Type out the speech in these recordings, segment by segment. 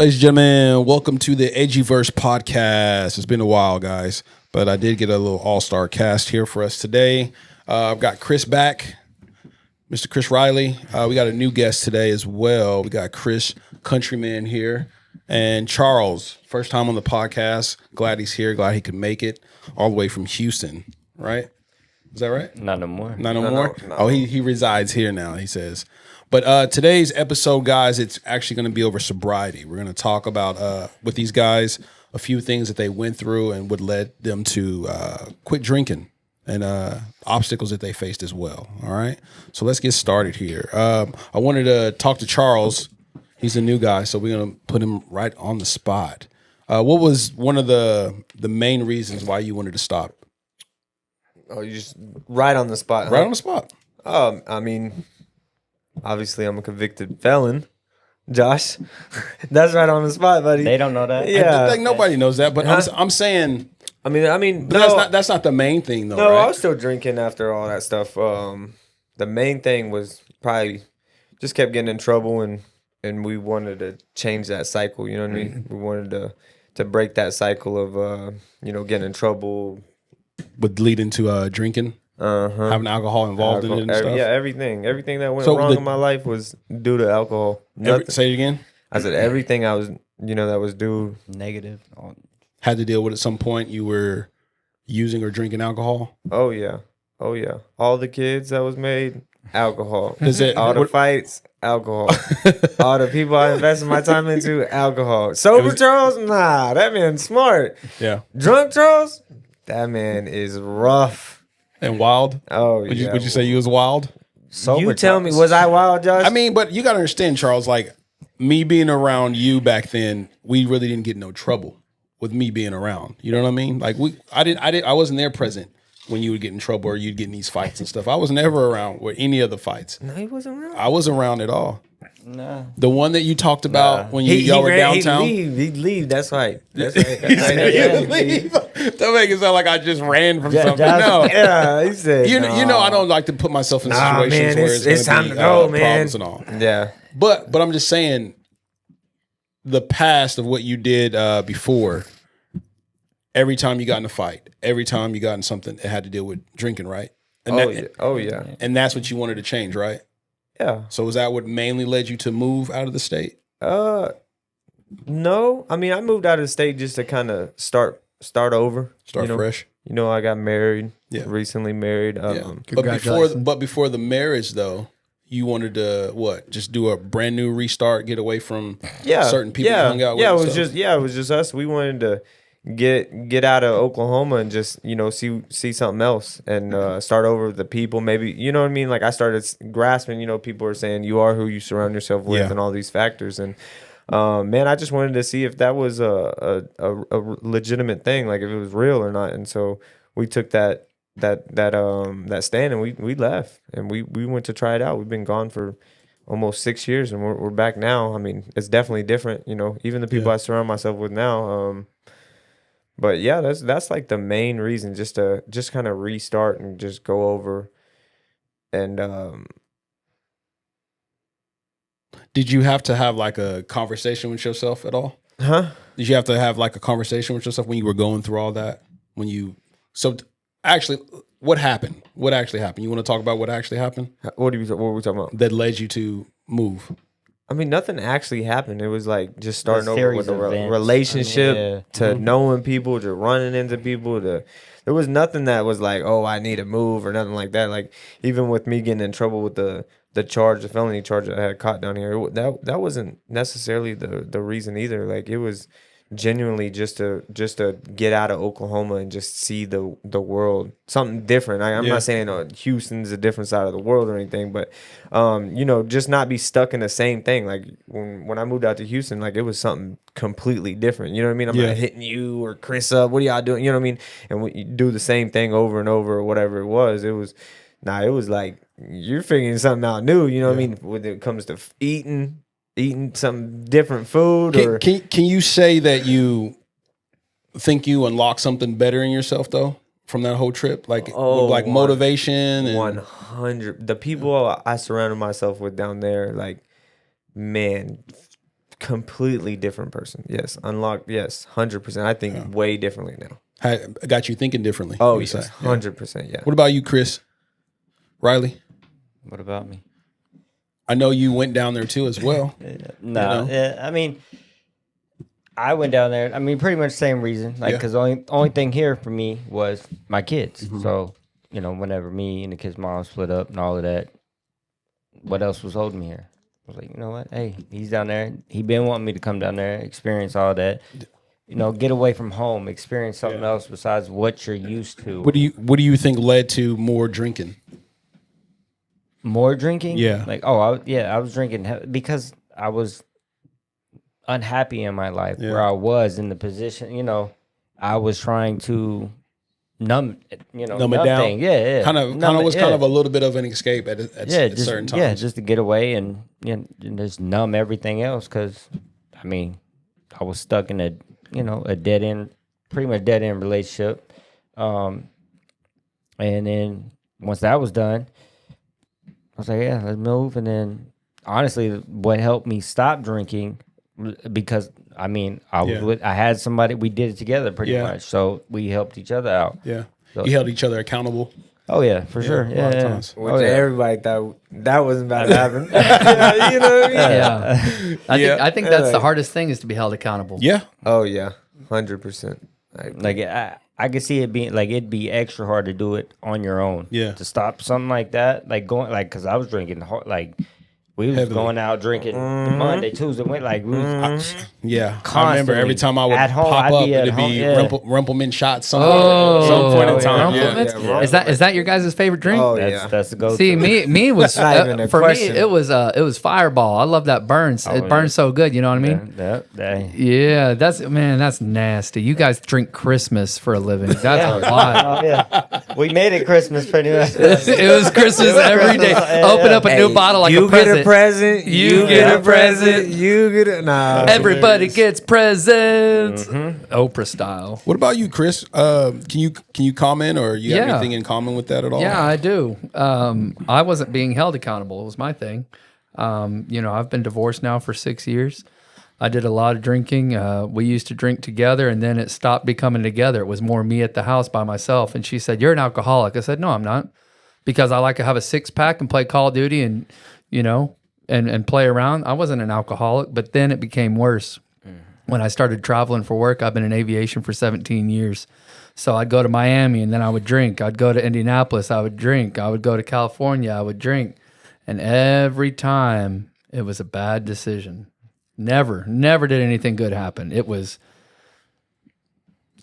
ladies and gentlemen? Welcome to the Edgyverse podcast. It's been a while, guys, but I did get a little all-star cast here for us today. I've got Chris back, Mr. Chris Riley. We got a new guest today as well. We got Chris Countryman here and Charles, first time on the podcast. Glad he's here. Glad he could make it all the way from Houston, right? Is that right? Not no more. Not no more? No. Oh, he resides here now, he says. But today's episode, guys, it's actually going to be over sobriety. We're going to talk about, with these guys, a few things that they went through and what led them to quit drinking and obstacles that they faced as well. All right? So let's get started here. I wanted to talk to Charles. He's a new guy, so we're going to put him right on the spot. What was one of the main reasons why you wanted to stop? Oh, you just right on the spot. Huh? Right on the spot. I mean, obviously I'm a convicted felon, Josh. That's right on the spot, buddy. They don't know that. Yeah, Like nobody knows that, but I'm saying. I mean, But that's not the main thing, though. No, right? I was still drinking after all that stuff. The main thing was probably just kept getting in trouble, and we wanted to change that cycle. You know what I mean? We wanted to break that cycle of getting in trouble. Would lead into drinking, having alcohol involved in it and stuff. Yeah, everything that went wrong in my life was due to alcohol. Say it again. I said everything I was, that was due Negative. Had to deal with at some point you were using or drinking alcohol. Oh yeah. All the kids that was made, alcohol. All the fights, alcohol. All the people I invested my time into, alcohol. Sober Charles, nah, that man's smart. Yeah. Drunk Charles, that man is rough And wild. Oh, Would you say you was wild? You tell me, was I wild, Josh? I mean, but you got to understand, Charles, like me being around you back then, we really didn't get no trouble with me being around. You know what I mean? Like I wasn't there present when you would get in trouble or you'd get in these fights and stuff. I was never around with any of the fights. No, he wasn't around. I wasn't around at all. No. The one that you talked about when y'all were downtown. He'd leave. That's right. That's right. Leave. Don't make it sound like I just ran from something. No. Yeah, he said. You know, I don't like to put myself in situations where it's time be, to go, man. Problems and all. Yeah. But I'm just saying, the past of what you did before. Every time you got in a fight, every time you got in something, it had to deal with drinking, right? And yeah. And that's what you wanted to change, right? Yeah. So was that what mainly led you to move out of the state? No. I mean, I moved out of the state just to kind of start over. Start fresh. You know, I got married. Yeah. Recently married. But before the marriage, though, you wanted to what? Just do a brand new restart, get away from certain people you hung out with. Yeah, it was just us. We wanted to get out of Oklahoma and just see something else and start over with the people. Maybe you know what I mean. Like I started grasping. People are saying you are who you surround yourself with, and all these factors. And man, I just wanted to see if that was a legitimate thing, like if it was real or not. And so we took that stand and we left and we went to try it out. We've been gone for almost 6 years and we're back now. I mean, it's definitely different. Even the people I surround myself with now. But yeah, that's like the main reason, just to kind of restart and just go over. And did you have to have like a conversation with yourself at all? Huh? Did you have to have like a conversation with yourself when you were going through all that? Actually, what happened? What actually happened? You want to talk about what actually happened? What were we talking about? That led you to move. I mean, nothing actually happened. It was like just starting over with a relationship to knowing people, to running into people. There was nothing that was like, oh, I need to move or nothing like that. Like even with me getting in trouble with the felony charge that I had caught down here, that wasn't necessarily the reason either. Like it was genuinely just to get out of Oklahoma and just see the world, something different. I'm not saying Houston's a different side of the world or anything, but just not be stuck in the same thing. Like when I moved out to Houston, like it was something completely different. You know what I mean? I'm not hitting you or Chris up. What are y'all doing? You know what I mean? And we do the same thing over and over or whatever it was. It was like you're figuring something out new. You know what I mean? When it comes to eating some different food. Can you say that you think you unlocked something better in yourself though from that whole trip? Like motivation and 100. The people I surrounded myself with down there, like, man, completely different person. Yes, unlocked. Yes, 100%. I think way differently now. Got you thinking differently. Oh, yes, 100%. Yeah. What about you, Chris? Riley? What about me? I know you went down there too as well. No, I mean, I went down there. I mean, pretty much same reason. Like, because only thing here for me was my kids. Mm-hmm. So, whenever me and the kids' mom split up and all of that, what else was holding me here? I was like, you know what? Hey, he's down there. He been wanting me to come down there, experience all that. Get away from home, experience something else besides what you're used to. What do you think led to more drinking? More drinking? Yeah. Like, I was drinking because I was unhappy in my life where I was in the position, I was trying to numb it down. Thing. Yeah. Kind of a little bit of an escape at certain times. Yeah, just to get away and just numb everything else because, I mean, I was stuck in a dead end, pretty much dead end relationship. And then once that was done, I was like, yeah, let's move. And then honestly, what helped me stop drinking, because I had somebody, we did it together pretty much. So we helped each other out. Yeah. So, you held each other accountable. Oh yeah, for sure. A lot of times. Which everybody thought that wasn't about to happen. You know what I mean? Yeah. I think that's the hardest thing, is to be held accountable. Yeah. Oh yeah, 100%. Like I could see it being like it'd be extra hard to do it on your own. Yeah. To stop something like that, because I was drinking we was heavily going out drinking Monday, Tuesday, we was I remember every time I would pop up, it'd be Rumpleman shots some point in time. Is that your guys' favorite drink? Oh, that's the go-to. See, me was for me it was Fireball. I love that burns. It burns so good. You know what I mean? Yeah, that's nasty. You guys drink Christmas for a living. That's a lot. We made it Christmas pretty much. It was Christmas every day. Open up a new bottle like a present. You get a present. You get a Everybody gets presents. Oprah style. What about you, Chris? Can you comment, or you have anything in common with that at all? Yeah, I do. I wasn't being held accountable. It was my thing. I've been divorced now for 6 years. I did a lot of drinking. We used to drink together, and then it stopped becoming together. It was more me at the house by myself. And she said, "You're an alcoholic." I said, "No, I'm not," because I like to have a 6-pack and play Call of Duty and and play around. I wasn't an alcoholic, but then it became worse. When I started traveling for work. I've been in aviation for 17 years. So I'd go to Miami and then I would drink. I'd go to Indianapolis, I would drink. I would go to California, I would drink. And every time it was a bad decision. Never did anything good happen. It was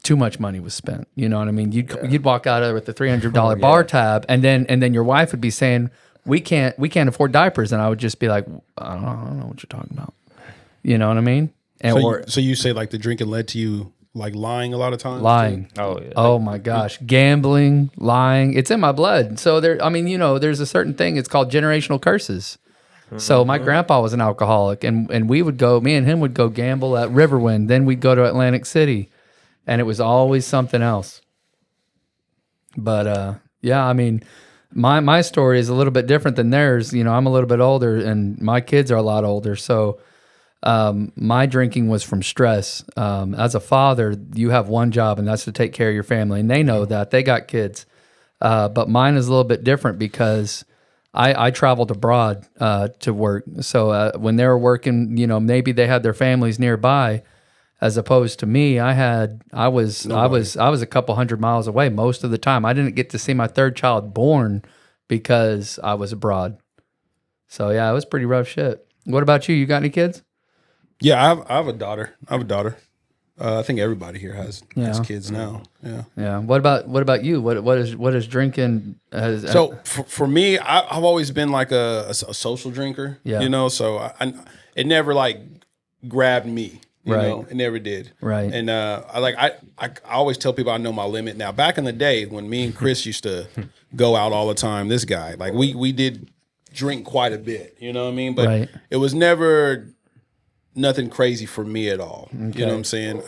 too much money was spent. You know what I mean? You'd walk out of there with a $300 bar tab, and then your wife would be saying, we can't afford diapers, and I would just be like, I don't know what you're talking about. You know what I mean? And so you say like the drinking led to you like lying a lot of times? Lying. Oh yeah. Oh my gosh. Gambling, lying. It's in my blood. So there's a certain thing. It's called generational curses. So my grandpa was an alcoholic, and we would go, me and him would go gamble at Riverwind. Then we'd go to Atlantic City, and it was always something else. But I mean, my story is a little bit different than theirs. I'm a little bit older, and my kids are a lot older. So my drinking was from stress. As a father, you have one job, and that's to take care of your family, and they know that. They got kids. But mine is a little bit different because I traveled abroad to work. So when they were working, maybe they had their families nearby, as opposed to me. I was a couple hundred miles away most of the time. I didn't get to see my third child born because I was abroad. So yeah, it was pretty rough shit. What about you? You got any kids? Yeah, I have a daughter. I think everybody here has kids now. Yeah. Yeah. What about you? What is drinking? For me, I've always been like a social drinker. Yeah. So it never like grabbed me. You know, it never did. Right. And I always tell people I know my limit. Now, back in the day when me and Chris used to go out all the time, this guy, like we did drink quite a bit. You know what I mean? But it was never nothing crazy for me at all. Okay. You know what I'm saying?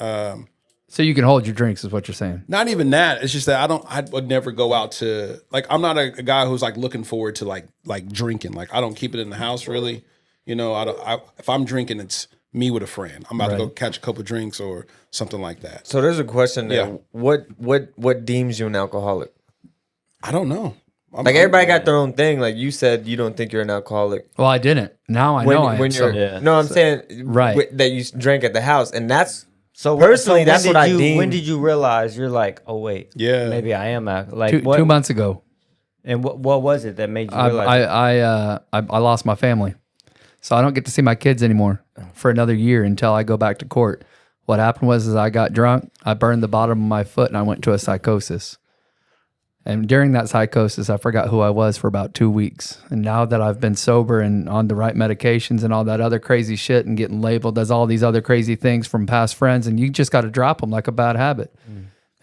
So you can hold your drinks is what you're saying? Not even that. It's just that I would never go out to, like, I'm not a guy who's like looking forward to like drinking. Like I don't keep it in the house really. If I'm drinking, it's me with a friend. I'm about to go catch a couple drinks or something like that. So there's a question there. Yeah. What deems you an alcoholic? I don't know. Like everybody got their own thing. Like you said, you don't think you're an alcoholic. Well, I didn't. Now I know I am. No, I'm saying that you drank at the house, and that's personally that's what I deem. When did you realize you're like, oh wait, maybe I am like 2 months ago? And what was it that made you realize? I lost my family, so I don't get to see my kids anymore for another year until I go back to court. What happened was I got drunk, I burned the bottom of my foot, and I went to a psychosis. And during that psychosis, I forgot who I was for about 2 weeks. And now that I've been sober and on the right medications and all that other crazy shit and getting labeled as all these other crazy things from past friends, and you just got to drop them like a bad habit.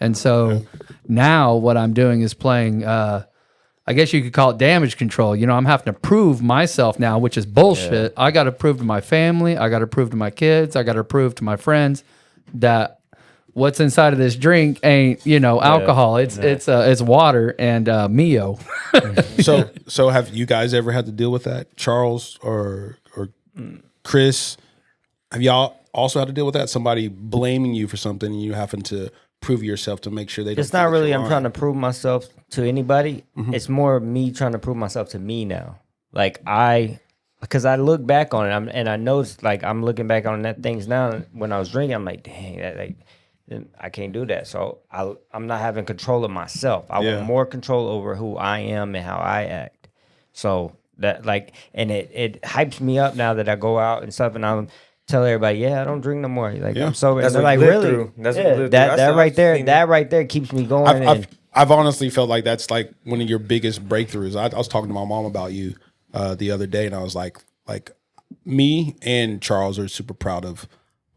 And so now what I'm doing is playing, I guess you could call it damage control. You know, I'm having to prove myself now, which is bullshit. I got to prove to my family. I got to prove to my kids. I got to prove to my friends that what's inside of this drink ain't, alcohol. It's water and Mio. So have you guys ever had to deal with that, Charles or Chris? Have y'all also had to deal with that? Somebody blaming you for something and you having to prove yourself to make sure they don't. It's not really I'm trying to prove myself to anybody. It's more me trying to prove myself to me now. Like because I look back on it and I noticed, like, I'm looking back on that things now. When I was drinking, I'm like, dang, I can't do that. So I'm not having control of myself. I want more control over who I am and how I act. So that and it hypes me up now that I go out and stuff and I'm tell everybody, I don't drink no more. Like I'm sober. That's and like really, that's that right there keeps me going. I've honestly felt like that's like one of your biggest breakthroughs. I was talking to my mom about you the other day, and I was like me and Charles are super proud of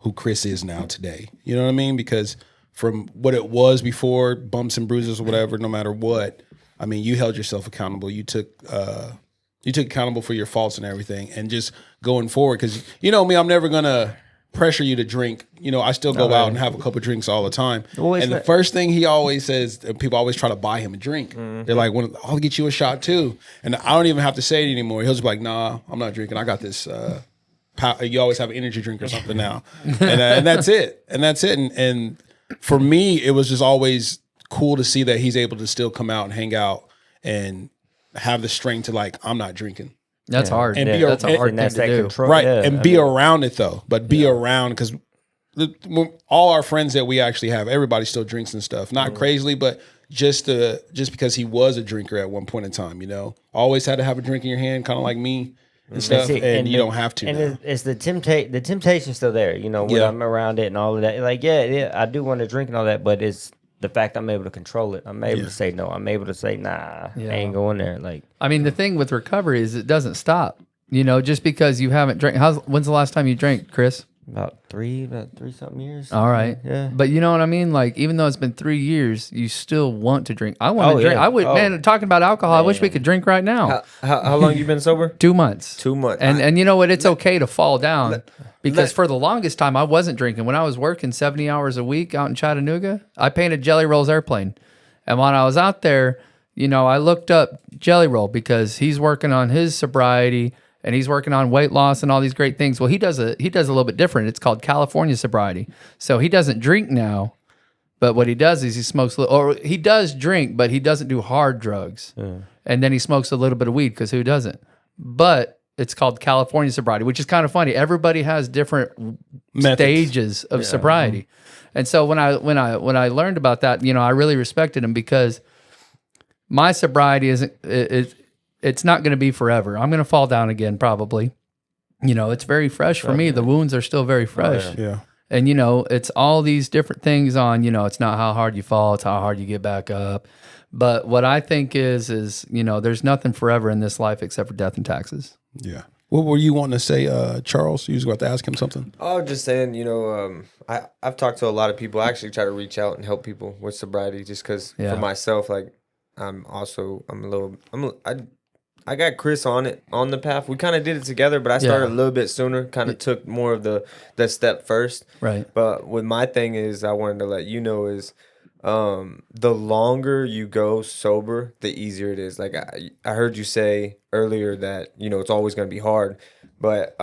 who Chris is now today. You know what I mean? Because from what it was before, bumps and bruises or whatever, no matter what, I mean, you held yourself accountable. You took accountable for your faults and everything. And just going forward, because you know me, I'm never going to pressure you to drink. You know, I still go out and have a couple drinks all the time. And the first thing he always says, people always try to buy him a drink. They're like, I'll get you a shot too. And I don't even have to say it anymore. He'll just be like, nah, I'm not drinking. I got this you always have an energy drink or something now. And that's it. And for me, it was just always cool to see that he's able to still come out and hang out and have the strength to like, I'm not drinking. That's hard. And that's a hard thing to do. Control. Right. And be around it though. But be around, because all our friends that we actually have, everybody still drinks and stuff. Not crazily, but just because he was a drinker at one point in time, always had to have a drink in your hand, kind of like me. And stuff, and you don't have to. And it's the temptation's still there, when I'm around it and all of that. Like, I do want to drink and all that, but it's the fact I'm able to control it. I'm able to say no. I'm able to say nah. I ain't going there. Like, I mean, the thing with recovery is it doesn't stop. Just because you haven't drank. When's the last time you drank, Chris? About three something years. All right. Yeah. But you know what I mean? Like, even though it's been 3 years, you still want to drink. I want to drink. I would, man, talking about alcohol, I wish we could drink right now. How long you been sober? 2 months. 2 months. And you know what? It's okay to fall down because for the longest time, I wasn't drinking. When I was working 70 hours a week out in Chattanooga, I painted Jelly Roll's airplane. And when I was out there, I looked up Jelly Roll because he's working on his sobriety and he's working on weight loss and all these great things. Well, he does a little bit different. It's called California sobriety. So he doesn't drink now, but what he does is he smokes, or he does drink, but he doesn't do hard drugs. And then he smokes a little bit of weed, because who doesn't? But it's called California sobriety, which is kind of funny. Everybody has different stages of sobriety. And so when I learned about that, I really respected him, because my sobriety it's not going to be forever. I'm going to fall down again, probably. It's very fresh for me. The wounds are still very fresh. Yeah. And, it's all these different things on, it's not how hard you fall, it's how hard you get back up. But what I think is, there's nothing forever in this life except for death and taxes. Yeah. What were you wanting to say, Charles? You was about to ask him something? I was just saying, I've talked to a lot of people. I actually try to reach out and help people with sobriety, just because for myself, like, I got Chris on the path. We kind of did it together, but I started a little bit sooner. Kind of took more of the step first. Right. But what my thing is, I wanted to let you know is, the longer you go sober, the easier it is. Like I heard you say earlier that it's always going to be hard, but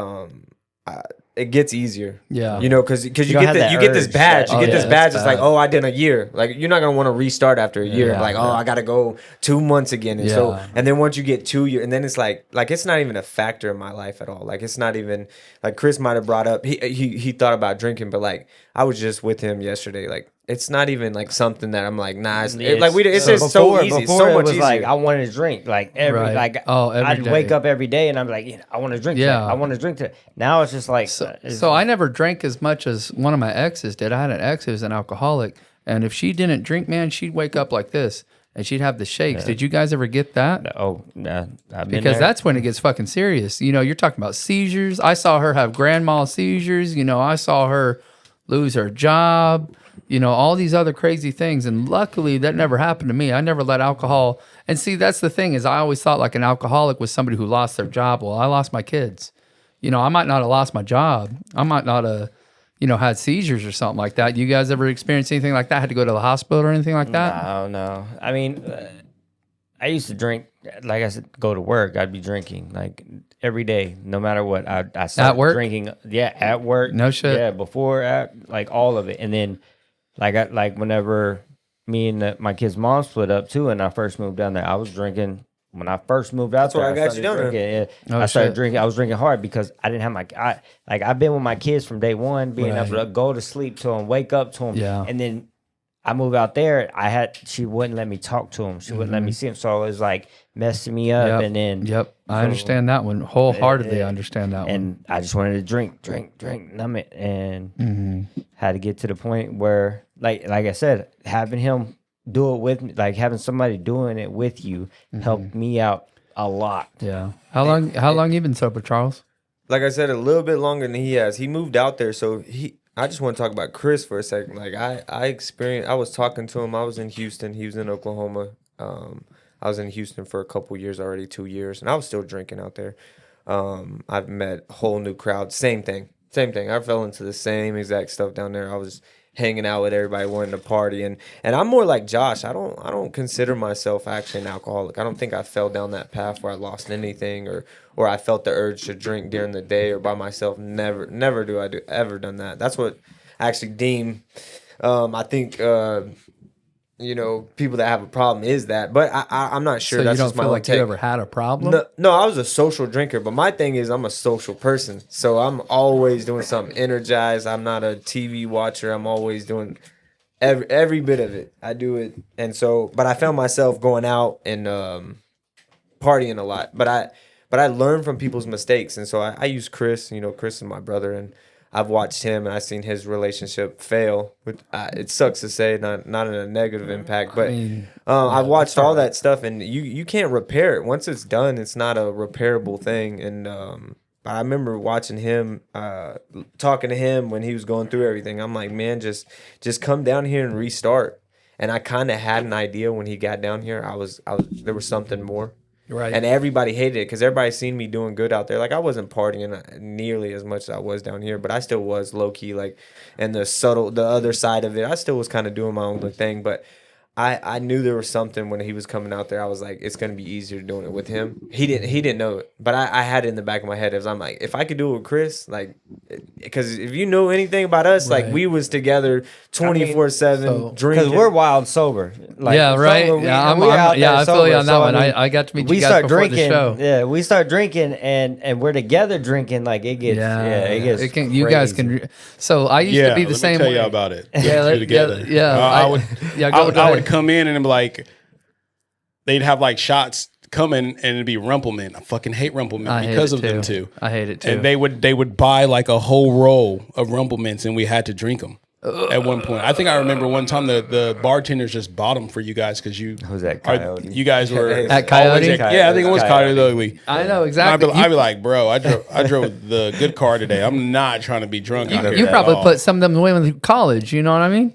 it gets easier. Yeah. You know, because you get this badge. You get this badge. It's like, oh, I did a year. Like, you're not going to want to restart after a year. Like, oh, I got to go 2 months again. And so, and then once you get 2 years, and then it's like it's not even a factor in my life at all. Like, it's not even, like Chris might have brought up, he thought about drinking, but like, I was just with him yesterday. Like, it's not even like something that I'm like, nah, it's just so easy. It's so much easier. Like, I wanted to drink every I'd day. wake up every day and I'm like, I want to drink. Yeah, I want to drink today. Now it's just like, so I never drank as much as one of my exes did. I had an ex who was an alcoholic, and if she didn't drink, man, she'd wake up like this and she'd have the shakes. Did you guys ever get that? Oh, nah, because that's when it gets fucking serious. You know, you're talking about seizures. I saw her have grand mal seizures. You know, I saw her lose her job. You know, all these other crazy things. And luckily that never happened to me. I never let alcohol. And see, that's the thing, is I always thought like an alcoholic was somebody who lost their job. Well, I lost my kids. You know, I might not have lost my job. I might not have, had seizures or something like that. You guys ever experienced anything like that? Had to go to the hospital or anything like that? No. I mean, I used to drink, like I said, go to work. I'd be drinking like every day, no matter what. I started at work? Drinking. Yeah, at work. No shit. Yeah, before, like all of it. And then like whenever me and my kid's mom split up too, and I first moved down there, I was drinking. When I first moved out there, I got you down there. I started drinking. I was drinking hard because I didn't have I've been with my kids from day one, being able to go to sleep to them, wake up to them, and then I moved out there. She wouldn't let me talk to him. She wouldn't let me see him, so it was like messing me up. And then I understand that one wholeheartedly. I understand that one. And I just wanted to drink, numb it, and had to get to the point where, like I said, having him do it with me, like having somebody doing it with you, helped me out a lot. Yeah. How long you been sober, Charles? Like I said, a little bit longer than he has. He moved out there, so I just want to talk about Chris for a second. Like I was talking to him. I was in Houston. He was in Oklahoma. I was in Houston for a couple years already, 2 years, and I was still drinking out there. I've met a whole new crowd. Same thing. I fell into the same exact stuff down there. I was hanging out with everybody, wanting to party, and I'm more like Josh. I don't consider myself actually an alcoholic. I don't think I fell down that path where I lost anything or I felt the urge to drink during the day or by myself. Never do I ever done that. That's what I actually deem. I think people that have a problem is that, but I'm not sure. So that's you don't just my feel like take. you ever had a problem? No, I was a social drinker, but my thing is I'm a social person, so I'm always doing something energized. I'm not a TV watcher. I'm always doing every bit of it. I do it, and so, but I found myself going out and partying a lot. But I learned from people's mistakes, and so I use Chris. Chris is my brother, and I've watched him and I've seen his relationship fail. Which, it sucks to say, not in a negative impact, but I've watched all that stuff, and you can't repair it. Once it's done, it's not a repairable thing. And I remember watching him, talking to him when he was going through everything. I'm like, man, just come down here and restart. And I kind of had an idea when he got down here. There was something more. Right. And everybody hated it because everybody seen me doing good out there. Like, I wasn't partying nearly as much as I was down here, but I still was low key, like, and the other side of it, I still was kind of doing my own little thing. But I knew there was something when he was coming out there. I was like, it's gonna be easier doing it with him. He didn't know it, but I had it in the back of my head. I'm like, if I could do it with Chris, like, because if you know anything about us, like, we was together 24/7 drinking. Because we're wild sober. Like, yeah, right. Sober, I feel you on that one. I got to meet you guys before the show. Yeah, we start drinking and we're together drinking. Like, it gets it can. You guys can. So I used to be the same. Tell you about it. I would come in and be like, they'd have like shots coming and it'd be Rumpleman. I fucking hate Rumpleman because of them too. I hate it too. And they would buy like a whole roll of Rumplemans and we had to drink them. At one point, I think I remember one time the bartenders just bought them for you guys because you was that Coyote. You guys were at Coyote. Yeah, I think it was Coyote. I know exactly. I'd be like, bro, I drove the good car today. I'm not trying to be drunk. You probably put some of them women in college. You know what I mean?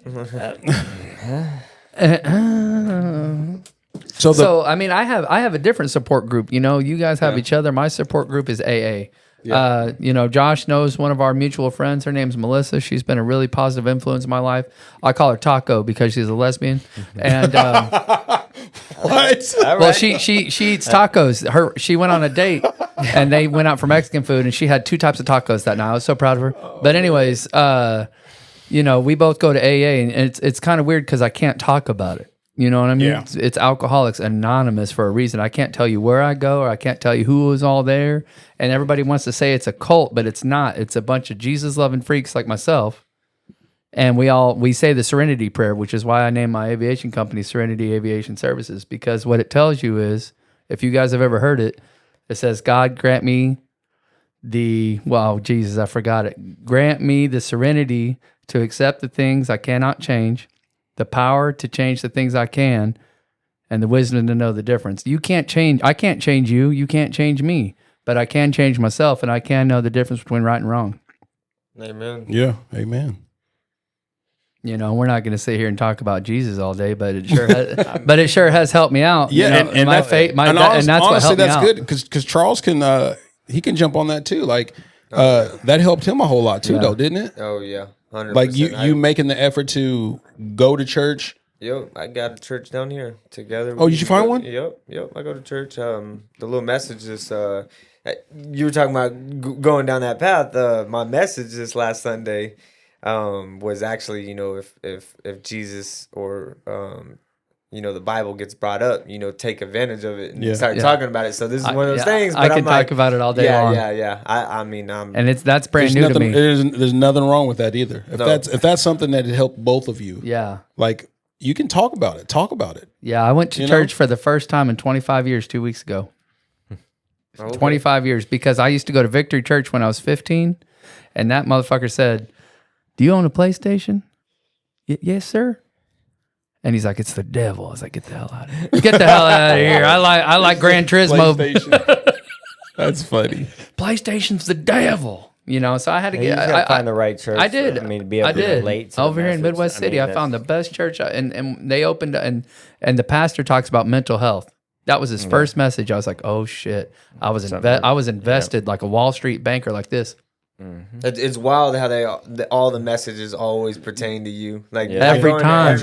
So I mean, I have a different support group. You guys have each other. My support group is AA. Yeah. Josh knows one of our mutual friends. Her name's Melissa. She's been a really positive influence in my life. I call her Taco because she's a lesbian. And What? Well, she eats tacos. She went on a date and they went out for Mexican food and she had 2 types of tacos that night. I was so proud of her. But anyways, we both go to AA and it's kind of weird because I can't talk about it. You know what I mean? Yeah. It's Alcoholics Anonymous for a reason. I can't tell you where I go or I can't tell you who was all there. And everybody wants to say it's a cult, but it's not. It's a bunch of Jesus-loving freaks like myself. And we say the Serenity Prayer, which is why I named my aviation company Serenity Aviation Services, because what it tells you is, if you guys have ever heard it, it says, God grant me I forgot it. Grant me the serenity to accept the things I cannot change, the power to change the things I can, and the wisdom to know the difference. I can't change you, you can't change me, but I can change myself and I can know the difference between right and wrong. Amen. Yeah, amen. We're not going to sit here and talk about Jesus all day, but it sure has helped me out. Yeah, and my that, faith, and that's what helped me out. Good because Charles can he can jump on that too. Like that helped him a whole lot too, though, didn't it? Oh yeah, 100%. Like you making the effort to go to church. Yep, I got a church down here together. Oh, did you find one? Yep. I go to church. The little message is you were talking about going down that path. My message this last Sunday was actually, if Jesus or the Bible gets brought up, take advantage of it and start talking about it. So this is one of those things. But I can talk about it all day long. Yeah. I mean, and that's brand new to me. There's nothing wrong with that either. If that's something that helped both of you, like you can talk about it. Talk about it. Yeah, I went to church for the first time in 25 years 2 weeks ago. Okay. 25 years, because I used to go to Victory Church when I was 15, and that motherfucker said, "Do you own a PlayStation?" Yes, sir. And he's like, "It's the devil." I was like, "Get the hell out of here! Get the hell out of here!" I like Gran Turismo. That's funny. PlayStation's the devil. So I had to I find the right church. I did. To be able to relate to over here in Midwest City. I found the best church, and they opened and the pastor talks about mental health. That was his first message. I was like, "Oh shit!" I was invested like a Wall Street banker, like this. Mm-hmm. It's wild how all the messages always pertain to you. Like every time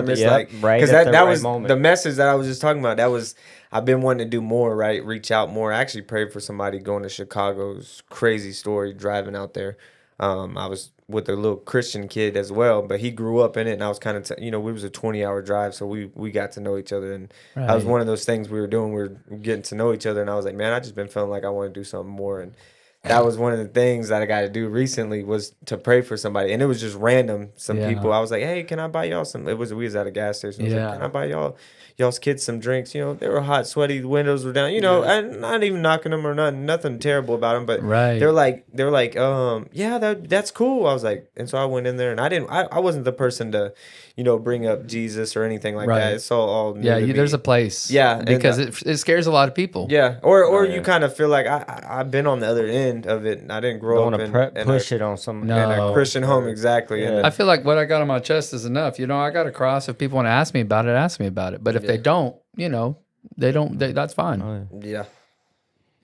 it's like because that was moment. The message that I was just talking about. That was I've been wanting to do more, right? Reach out more. I actually prayed for somebody going to Chicago's crazy story, driving out there. I was with a little Christian kid as well, but he grew up in it, and I was kind of we was a 20-hour drive, so we got to know each other, and that was one of those things we were doing. We were getting to know each other, and I was like, man, I just been feeling like I want to do something more, and that was one of the things that I got to do recently was to pray for somebody, and it was just random. Some people, I was like, hey, can I buy y'all some? We was at a gas station. I was like, can I buy y'all's kids some drinks? They were hot, sweaty. The windows were down. And not even knocking them or nothing terrible about them, but they're like, that's cool. I was like, and so I went in there, and I wasn't the person to, bring up Jesus or anything like that. It's all new to me. There's a place, because it scares a lot of people, or you kind of feel like I've been on the other end of it, and I didn't grow up and push it on some in a Christian home, exactly. Yeah. I feel like what I got on my chest is enough. I got a cross. If people want to ask me about it. But if they don't, that's fine. Yeah.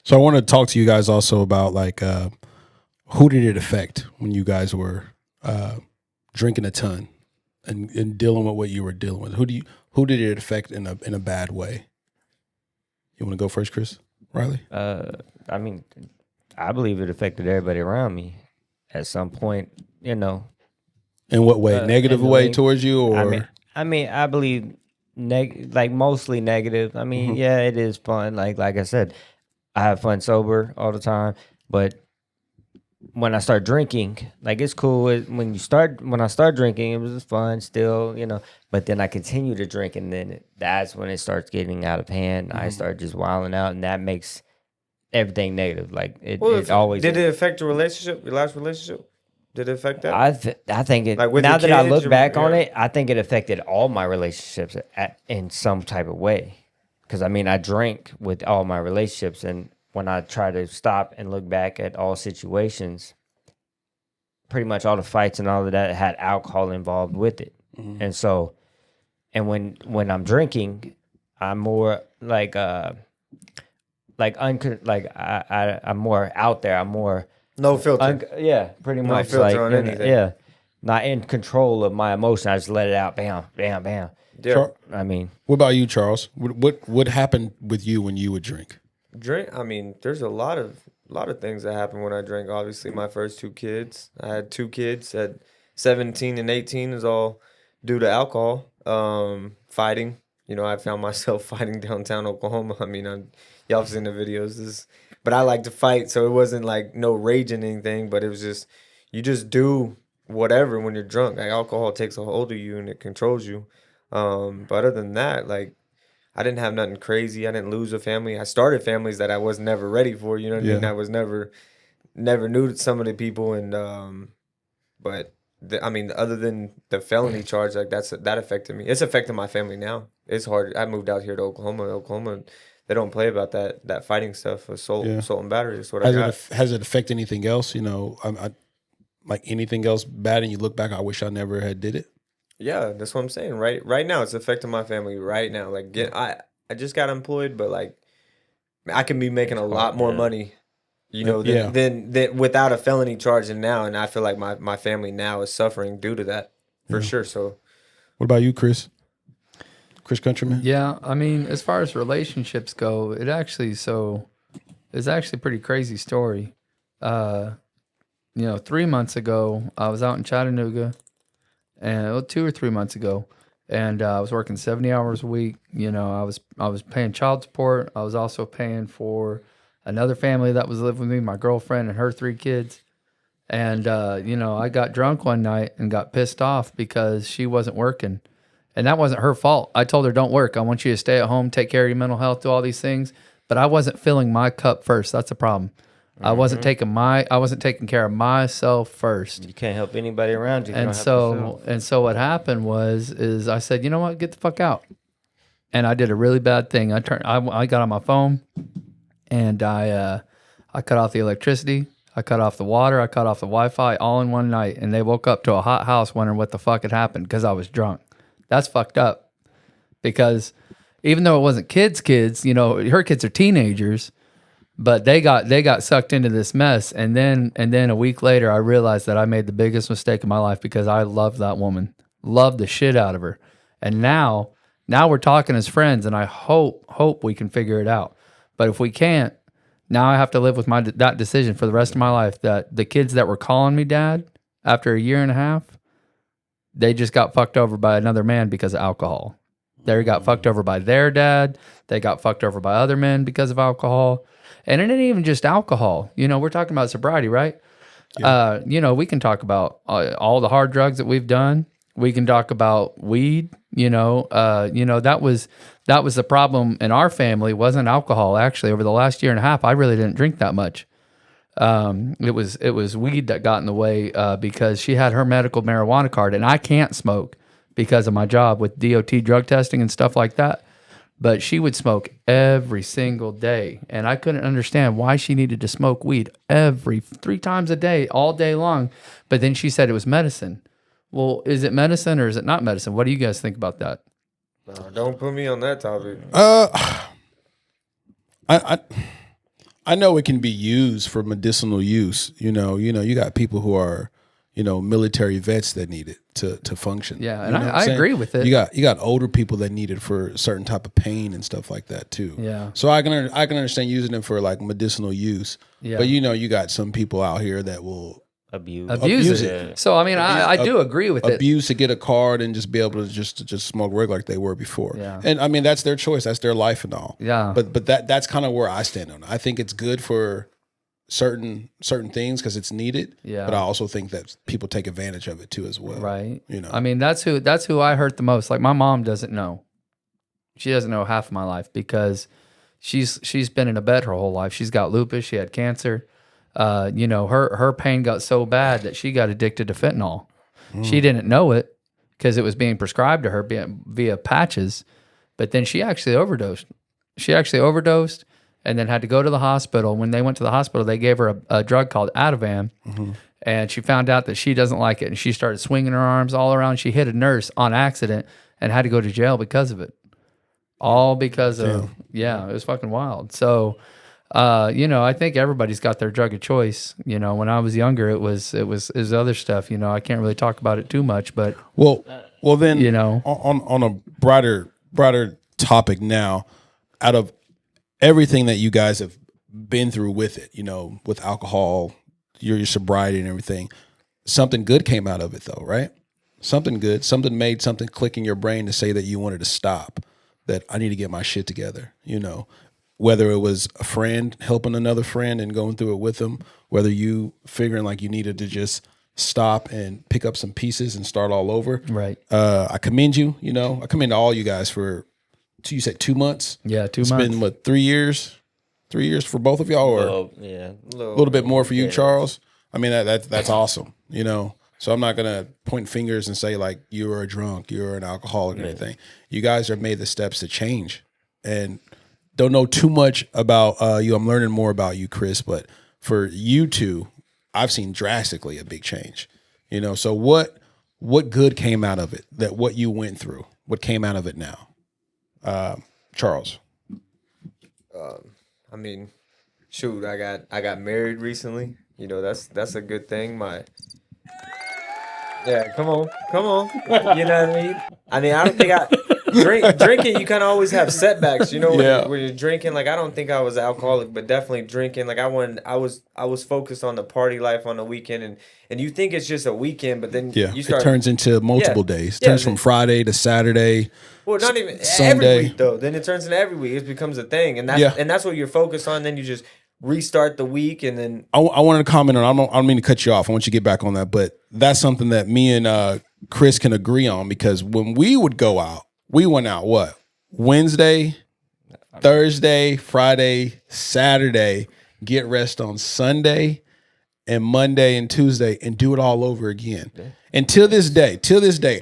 So I want to talk to you guys also about like who did it affect when you guys were drinking a ton and dealing with what you were dealing with? Who did it affect in a bad way? You want to go first, Chris? Riley? I believe it affected everybody around me at some point, In what way? Negative way towards you, or? I believe mostly negative. It is fun. Like I said, I have fun sober all the time, but when I start drinking, it's cool. When I start drinking, it was fun still, but then I continue to drink, and then that's when it starts getting out of hand. I start just wilding out, and that makes everything negative. It always did. It affect your relationship, your last relationship? Did it affect that? I think it. Now that I look back on it, I think it affected all my relationships in some type of way. Because I drank with all my relationships, and when I try to stop and look back at all situations, pretty much all the fights and all of that had alcohol involved with it. Mm-hmm. And so, and when I'm drinking, I'm more I'm more out there. I'm more no filter. Pretty much no filter on anything. Yeah, not in control of my emotion. I just let it out. Bam, bam, bam. Yeah. I mean, what about you, Charles? What happened with you when you would drink? I mean, there's a lot of things that happen when I drink. Obviously, my first 2 kids. I had 2 kids at 17 and 18 is all due to alcohol. Fighting. You know, I found myself fighting downtown Oklahoma. I mean, y'all have seen the videos. But I like to fight, so it wasn't like no raging anything, but it was just, you just do whatever when you're drunk. Like, alcohol takes a hold of you and it controls you. But other than that, like, I didn't have nothing crazy. I didn't lose a family. I started families that I was never ready for. You know what I mean? I was never knew some of the people, and but I mean, other than the felony charge, like that affected me. It's affecting my family now. It's hard. I moved out here to Oklahoma. Oklahoma, they don't play about that fighting stuff. Assault and battery is what I got. Has it affected anything else? You know, like anything else bad, and you look back, I wish I never had did it. Yeah, that's what I'm saying. Right now, it's affecting my family right now. Like, I just got employed, but like, I can be making a lot more money, you know, than without a felony charge now. And I feel like my family now is suffering due to that for sure. So, what about you, Chris? Chris Countryman? Yeah, I mean, as far as relationships go, it's actually a pretty crazy story. 3 months ago, I was out in Chattanooga. And 2 or 3 months ago, and I was working 70 hours a week. You know, I was paying child support. I was also paying for another family that was living with me, my girlfriend and her 3 kids. And I got drunk one night and got pissed off because she wasn't working, and that wasn't her fault. I told her, "Don't work. I want you to stay at home, take care of your mental health, do all these things." But I wasn't filling my cup first. That's the problem. I wasn't taking care of myself first. You can't help anybody around you. And so what happened is I said, you know what, get the fuck out. And I did a really bad thing. I got on my phone, and I cut off the electricity, I cut off the water, I cut off the Wi-Fi all in one night. And they woke up to a hot house wondering what the fuck had happened because I was drunk. That's fucked up. Because even though it wasn't kids, you know, her kids are teenagers. But they got sucked into this mess, and then a week later, I realized that I made the biggest mistake of my life because I loved that woman, loved the shit out of her, and now we're talking as friends, and I hope we can figure it out. But if we can't, now I have to live with that decision for the rest of my life. That the kids that were calling me dad after a year and a half, they just got fucked over by another man because of alcohol. They got fucked over by their dad. They got fucked over by other men because of alcohol. And it ain't even just alcohol. You know, we're talking about sobriety, right? Yeah. We can talk about all the hard drugs that we've done. We can talk about weed. That was the problem in our family. Wasn't alcohol. Actually, over the last year and a half, I really didn't drink that much. It was weed that got in the way because she had her medical marijuana card, and I can't smoke because of my job with DOT drug testing and stuff like that. But she would smoke every single day. And I couldn't understand why she needed to smoke weed 3 times a day, all day long. But then she said it was medicine. Well, is it medicine or is it not medicine? What do you guys think about that? Don't put me on that topic. I know it can be used for medicinal use. You got people who are, military vets that need it to function. Yeah, and I agree with it. You got older people that need it for certain type of pain and stuff like that too. Yeah. So I can understand using it for like medicinal use. Yeah. But you got some people out here that will abuse it. So I mean, I do agree with it. Abuse to get a card and just be able to just smoke regular like they were before. Yeah. And I mean that's their choice. That's their life and all. Yeah. But that's kind of where I stand on it. I think it's good for certain things because it's needed. Yeah. But I also think that people take advantage of it too as well. Right. I mean, that's who I hurt the most. Like my mom doesn't know. She doesn't know half of my life because she's been in a bed her whole life. She's got lupus. She had cancer. Her pain got so bad that she got addicted to fentanyl. She didn't know it because it was being prescribed to her via patches. But then she actually overdosed. And then had to go to the hospital. When they went to the hospital, they gave her a drug called Ativan. Mm-hmm. And she found out that she doesn't like it. And she started swinging her arms all around. She hit a nurse on accident and had to go to jail because of it. All because of, it was fucking wild. So, I think everybody's got their drug of choice. When I was younger, it was other stuff. I can't really talk about it too much, but well, then on a broader topic now, out of everything that you guys have been through with it, with alcohol, your sobriety and everything, something good came out of it though, right? Something good, something made something click in your brain to say that you wanted to stop, that I need to get my shit together, whether it was a friend helping another friend and going through it with them, whether you figuring like you needed to just stop and pick up some pieces and start all over. Right. I commend you, I commend all you guys for, you said 2 months? Yeah, 2 months. It's been what, 3 years? 3 years for both of y'all, or a little bit more for you, Charles? I mean, that's awesome, So I'm not gonna point fingers and say like you're a drunk, you're an alcoholic or anything. You guys have made the steps to change, and don't know too much about you. I'm learning more about you, Chris, but for you two, I've seen drastically a big change. So what good came out of it? That what you went through, what came out of it now, Charles? I mean, shoot, I got married recently. That's a good thing. Yeah, come on. You know what I mean? I don't think drinking. You kind of always have setbacks. When you're drinking. Like I don't think I was alcoholic, but definitely drinking. Like I was focused on the party life on the weekend, and you think it's just a weekend, but then you start. It turns into multiple days. It turns from Friday to Saturday. Well, not even Sunday. Every week though. Then it turns into every week. It becomes a thing, and that's what you're focused on. Then you just restart the week, and then I wanted to comment on. I don't mean to cut you off. I want you to get back on that, but that's something that me and Chris can agree on, because when we would go out, we went out what? Wednesday, Thursday, Friday, Saturday, get rest on Sunday, and Monday and Tuesday, and do it all over again. And till this day,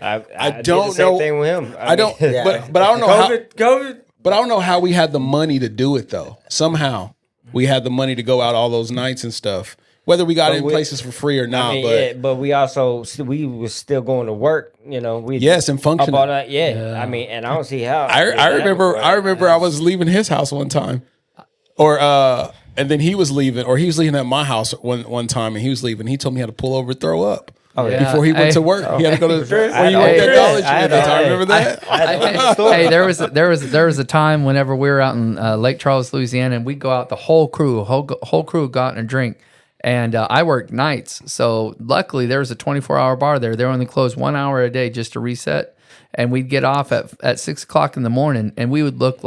I don't know. Same thing with him. I don't. But I don't know COVID. But I don't know how we had the money to do it though. Somehow we had the money to go out all those nights and stuff. Whether we got in places for free or not, but we also we was still going to work, and functioning. I mean, and I don't see how. I remember I was leaving his house one time, and then he was leaving at my house one time, and he was leaving. He told me he had to pull over and throw up. Before he went to work, he had to go to when you worked at college. I remember that. Hey, there was a time whenever we were out in Lake Charles, Louisiana, and we'd go out. The whole crew would go out and drink. And I worked nights, so luckily there was a 24-hour bar there. They only closed 1 hour a day just to reset, and we'd get off at 6:00 in the morning, and we would look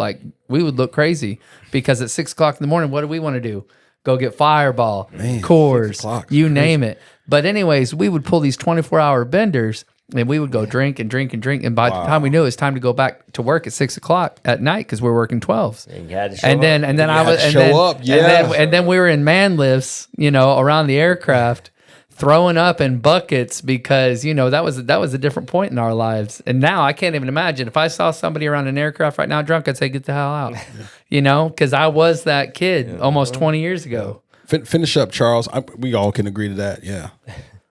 crazy, because at 6:00 in the morning, what do we want to do? Go get Fireball, Coors, you name it. But anyways, we would pull these 24-hour benders, and we would go drink and drink and drink. And by the time we knew it was time to go back to work at 6:00 at night, because we were working 12s. And then we were in man lifts, around the aircraft, throwing up in buckets, because that was a different point in our lives. And now I can't even imagine if I saw somebody around an aircraft right now drunk, I'd say, get the hell out, because I was that kid almost 20 years ago. Finish up, Charles. We all can agree to that. Yeah.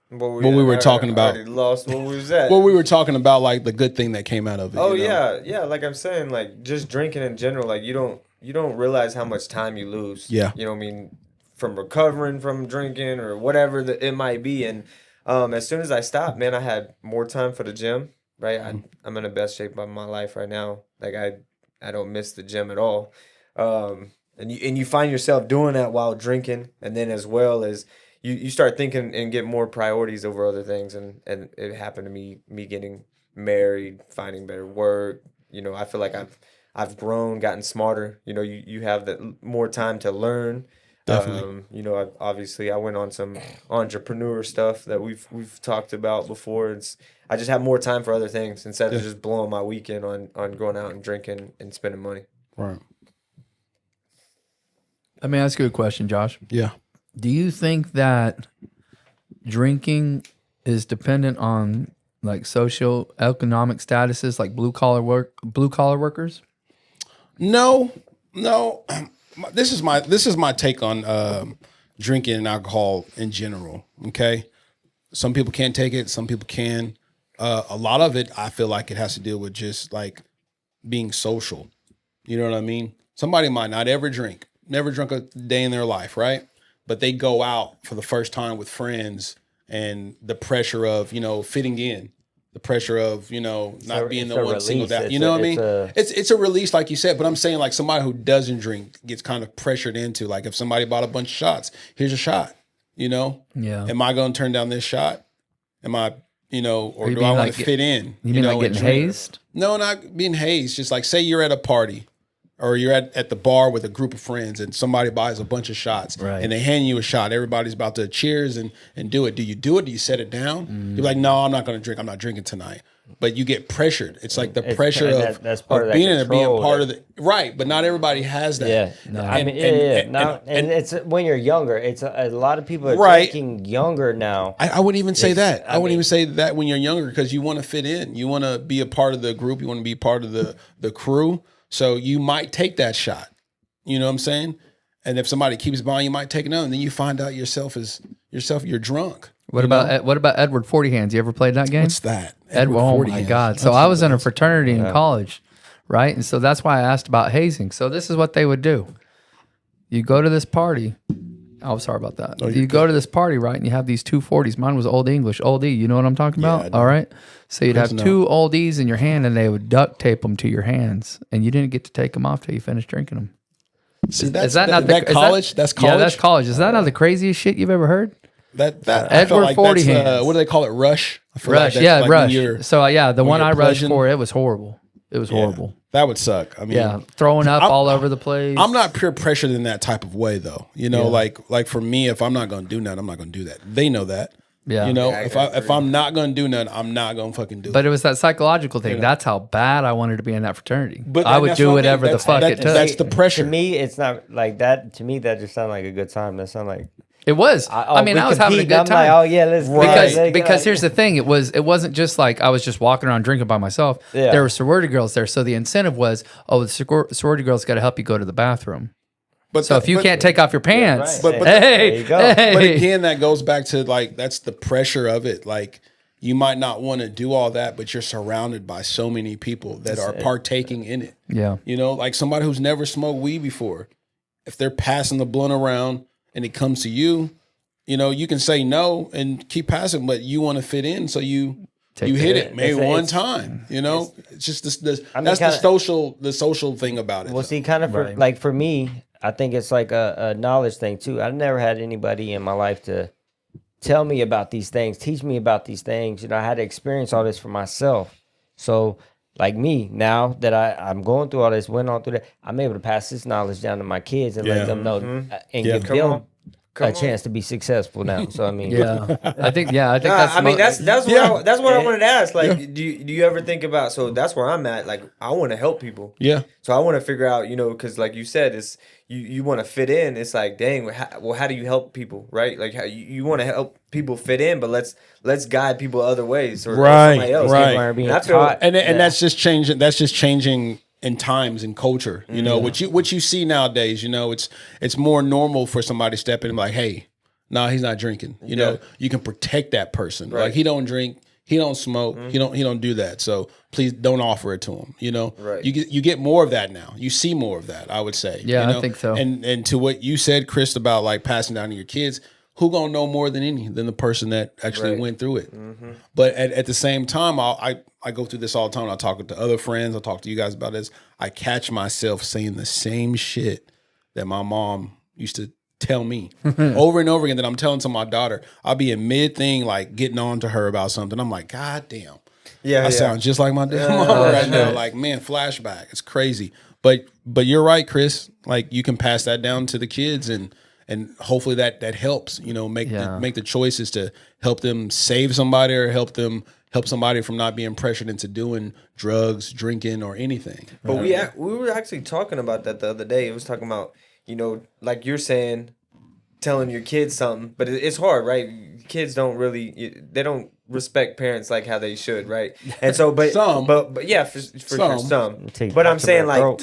What we were talking about. Lost what was that? What we were talking about, like the good thing that came out of it. Oh yeah. Like I'm saying, like just drinking in general, like you don't realize how much time you lose. Yeah. You know what I mean? From recovering from drinking or whatever it might be, and as soon as I stopped, man, I had more time for the gym. Right. I'm in the best shape of my life right now. Like I don't miss the gym at all. And you find yourself doing that while drinking, and then as well as you start thinking and get more priorities over other things, and it happened to me getting married, finding better work. I feel like I've grown, gotten smarter. You have that more time to learn. Definitely. I went on some entrepreneur stuff that we've talked about before. I just have more time for other things instead of just blowing my weekend on going out and drinking and spending money. Right. Let me ask you a question, Josh. Yeah. Do you think that drinking is dependent on like socioeconomic statuses, like blue collar workers? No. This is my take on drinking and alcohol in general. Okay, some people can't take it, some people can. A lot of it, I feel like it has to deal with just like being social. You know what I mean? Somebody might not ever drink. never drunk a day in their life, right? But they go out for the first time with friends, and the pressure of, you know, fitting in, the pressure of, you know, not being the one singled out. You know what I mean? It's a release, like you said. But I'm saying, like, somebody who doesn't drink gets kind of pressured into, like, if somebody bought a bunch of shots, here's a shot. You know? Yeah. Am I going to turn down this shot? Am I, you know, or do I want to fit in? You mean, know, like getting hazed? No, not being hazed. Just like, say you're at a party, or you're at the bar with a group of friends, and somebody buys a bunch of shots, and they hand you a shot. Everybody's about to cheers and do it. Do you do it? Do you set it down? You're like, no, I'm not going to drink. I'm not drinking tonight. But you get pressured. It's like the pressure of being in it, being part of the right. But not everybody has that. Yeah, no. And it's when you're younger. It's a lot of people are drinking younger now. I wouldn't even say that. I wouldn't even say that when you're younger, because you want to fit in. You want to be a part of the group. You want to be part of the crew. So you might take that shot. You know what I'm saying? And if somebody keeps buying, you might take another. And then you find out you're drunk. What about Edward 40 Hands? You ever played that game? What's that? Edward, oh my God. So I was in a fraternity in college, right? And so that's why I asked about hazing. So this is what they would do. You go to this party. Oh, sorry about that. You go to this party, right? And you have these 240s. Mine was Old English, Old E. You know what I'm talking about? All right. So you'd have two Old E's in your hand, and they would duct tape them to your hands, and you didn't get to take them off till you finished drinking them. See, is that college? That's college? Yeah, that's college. Is that not the craziest shit you've ever heard? That Edward like 40 Hands. What do they call it? Rush? Rush, like yeah, like Rush. So the one I rushed for, it was horrible. It was horrible. That would suck. I mean, throwing up all over the place. I'm not peer pressured in that type of way, though. You know, like for me, if I'm not going to do nothing, I'm not going to do that. They know that. Yeah. You know, if I'm not going to do nothing, I'm not going to fucking do it. But it was that psychological thing. You know? That's how bad I wanted to be in that fraternity. But I would do whatever the fuck it took. That's the pressure. To me, it's not like that. To me, that just sounded like a good time. That sounded like. It was. I mean, I was having a good time. Like, oh yeah, let's because here's the thing. It wasn't just like I was just walking around drinking by myself. Yeah. There were sorority girls there, so the incentive was, the sorority girls got to help you go to the bathroom. But so if you can't take off your pants, but there you go. But again, that goes back to like that's the pressure of it. Like you might not want to do all that, but you're surrounded by so many people that are partaking in it. Yeah, you know, like somebody who's never smoked weed before, if they're passing the blunt around and it comes to you, you know, you can say no and keep passing, but you want to fit in, so you hit it maybe one time. You know, it's just that's the social thing about it. Well, see, kind of like for me, I think it's like a knowledge thing too. I've never had anybody in my life to tell me about these things, teach me about these things. You know, I had to experience all this for myself. So, like me, now that I'm going through all this, went on through that, I'm able to pass this knowledge down to my kids and let them know and give them a chance to be successful now. So I mean, I think that's. I mean, that's what I wanted to ask. Like, do you ever think about? So that's where I'm at. Like, I want to help people. Yeah. So I want to figure out, you know, because like you said, it's you want to fit in. It's like, dang, how do you help people, right? Like, how you want to help people fit in, but let's guide people other ways, or somebody else. Right. And that's just changing. That's just changing. In times and culture, you know, what you see nowadays, you know, it's more normal for somebody to step in and be like, hey, no, he's not drinking. You know, you can protect that person. Right. Like he don't drink, he don't smoke, he don't do that. So please don't offer it to him. You know, you get more of that now. You see more of that, I would say. Yeah, you know? I think so. And to what you said, Chris, about like passing down to your kids, who gonna know more than the person that actually went through it? Mm-hmm. But at the same time, I go through this all the time. I talk to other friends. I talk to you guys about this. I catch myself saying the same shit that my mom used to tell me over and over again that I'm telling to my daughter. I'll be in mid thing, like getting on to her about something. I'm like, God damn. Yeah, I sound just like my damn mom right now. Like, man, flashback. It's crazy. But you're right, Chris. Like you can pass that down to the kids and hopefully that helps, you know, make the choices to help them save somebody or help somebody from not being pressured into doing drugs, drinking, or anything. But we were actually talking about that the other day. It was talking about, you know, like you're saying, telling your kids something, but it's hard, right? Kids don't don't respect parents like how they should, right? And so, but some, but yeah, for sure, some. But I'm saying like,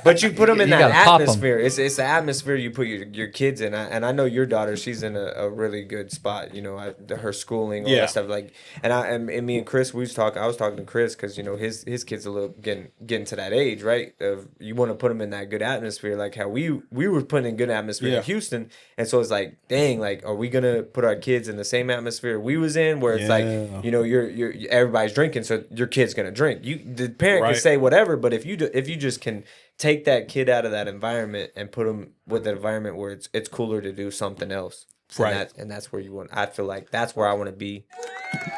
But you put them in that atmosphere. It's the atmosphere you put your kids in. And I know your daughter, she's in a really good spot. You know, her schooling, all that stuff. Like, and me and Chris, I was talking to Chris because, you know, his kid's a little getting to that age, right? Of you want to put them in that good atmosphere, like how we were putting in good atmosphere in Houston. And so it's like, dang, like, are we gonna put our kids in the same atmosphere we was in, where it's like, you know, you're everybody's drinking, so your kid's gonna drink. The parent can say whatever, but if you just can take that kid out of that environment and put them with an environment where it's cooler to do something else, and that's where you want. I feel like that's where I want to be.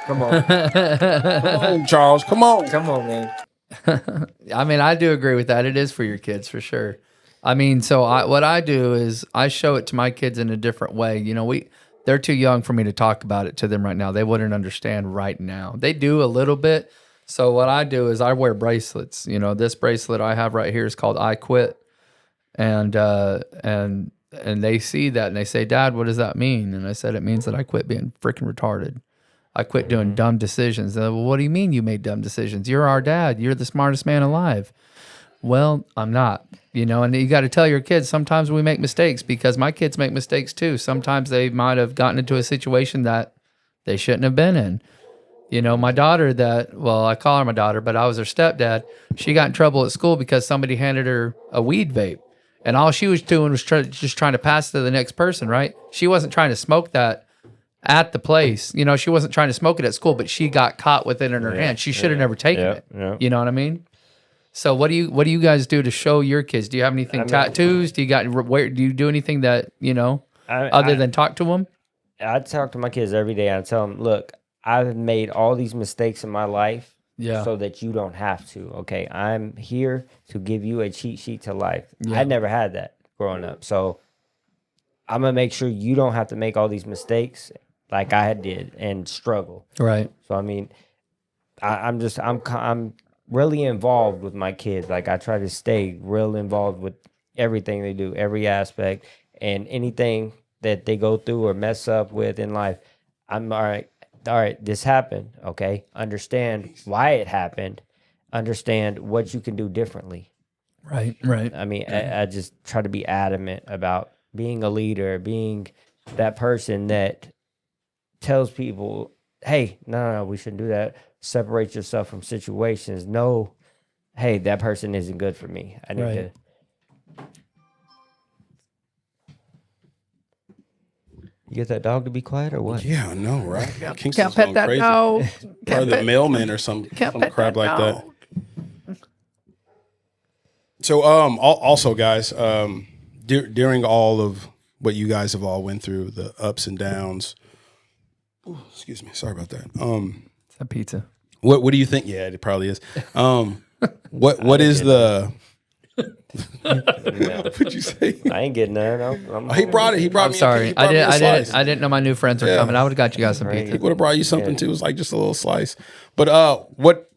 Come on, come on, Charles, come on, man. I mean, I do agree with that. It is for your kids for sure. I mean, so what I do is I show it to my kids in a different way. You know, they're too young for me to talk about it to them right now. They wouldn't understand right now. They do a little bit. So what I do is I wear bracelets. You know, this bracelet I have right here is called I Quit. And they see that and they say, Dad, what does that mean? And I said, it means that I quit being freaking retarded. I quit doing dumb decisions. And well, what do you mean you made dumb decisions? You're our dad. You're the smartest man alive. Well, I'm not, you know, and you got to tell your kids sometimes we make mistakes, because my kids make mistakes too. Sometimes they might have gotten into a situation that they shouldn't have been in. You know, my daughter I call her my daughter, but I was her stepdad. She got in trouble at school because somebody handed her a weed vape. And all she was doing was just trying to pass it to the next person, right? She wasn't trying to smoke that at the place. You know, she wasn't trying to smoke it at school, but she got caught with it in her hand. She should have never taken it. Yeah. You know what I mean? So what do you guys do to show your kids? Do you have anything tattoos? Do you do anything that, you know, other than talk to them? I talk to my kids every day. I tell them, look, I've made all these mistakes in my life so that you don't have to. Okay, I'm here to give you a cheat sheet to life. I never had that growing up. So I'm going to make sure you don't have to make all these mistakes like I did and struggle. Right. So, I mean, I'm really involved with my kids. Like, I try to stay real involved with everything they do, every aspect, and anything that they go through or mess up with in life. I'm all right, this happened, okay? Understand why it happened. Understand what you can do differently. Right. I mean, I just try to be adamant about being a leader, being that person that tells people, hey, no, we shouldn't do that. Separate yourself from situations. No, hey, that person isn't good for me. I need to. You get that dog to be quiet or what? Yeah, I know, right? Can't pet that dog. Or the mailman or some crap like that. So, also, guys, during all of what you guys have all went through, the ups and downs. Ooh, excuse me, sorry about that. It's a pizza. What do you think? Yeah, it probably is. What is the? What'd you say? I ain't getting none. He brought it. I'm sorry. I didn't know my new friends were coming. I would have got you guys some pizza. He would have brought you something too. It was like just a little slice. But what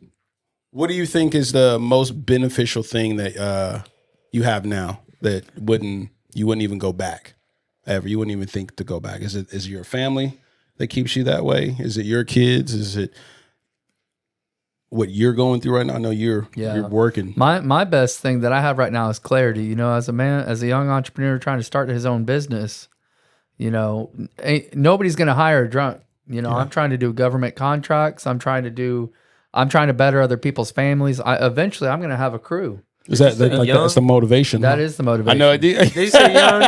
do you think is the most beneficial thing that you have now that you wouldn't even go back ever? You wouldn't even think to go back. Is it your family that keeps you that way? Is it your kids? Is it what you're going through right now? I know you're working. My best thing that I have right now is clarity. You know, as a young entrepreneur trying to start his own business, you know, nobody's going to hire a drunk. You know, I'm trying to do government contracts. I'm trying to better other people's families. Eventually I'm going to have a crew. Is that like that's the motivation? That is the motivation. I know. Did you say young?